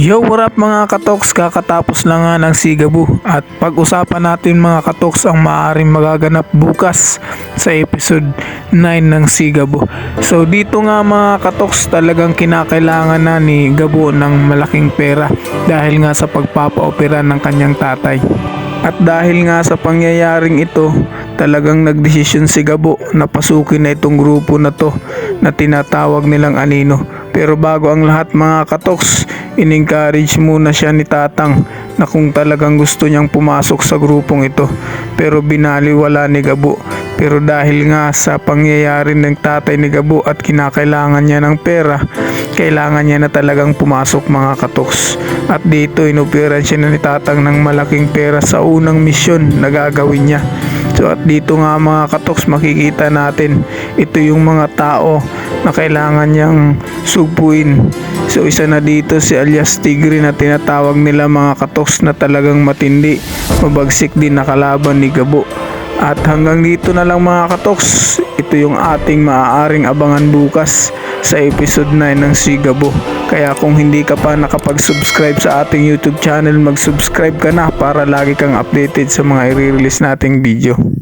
Yo, what up mga katoks? Kakatapos lang nga ng Sigabu at pag-usapan natin mga katoks ang maaaring magaganap bukas sa episode 9 ng Sigabu. So dito nga mga katoks, talagang kinakailangan na ni Gabo ng malaking pera dahil nga sa pagpapaopera ng kanyang tatay. At dahil nga sa pangyayaring ito, talagang nagdesisyon si Gabo na pasukin na itong grupo na to na tinatawag nilang Anino. Pero bago ang lahat mga katoks, in-encourage muna siya ni Tatang na kung talagang gusto niyang pumasok sa grupong ito. Pero binaliwala ni Gabo. Pero dahil nga sa pangyayari ng tatay ni Gabo at kinakailangan niya ng pera, kailangan niya na talagang pumasok mga katoks. At dito inupiran siya ni Tatang ng malaking pera sa unang misyon na gagawin niya. So at dito nga mga katoks, makikita natin ito yung mga tao na kailangan niyang subuin. So isa na dito si alias Tigre na tinatawag nila mga katoks na talagang matindi, mabagsik din na kalaban ni Gabo. At hanggang dito na lang mga katoks, ito yung ating maaaring abangan bukas sa episode 9 ng Sigabu. Kaya kung hindi ka pa nakapag-subscribe sa ating YouTube channel, mag-subscribe ka na para lagi kang updated sa mga i-release nating video.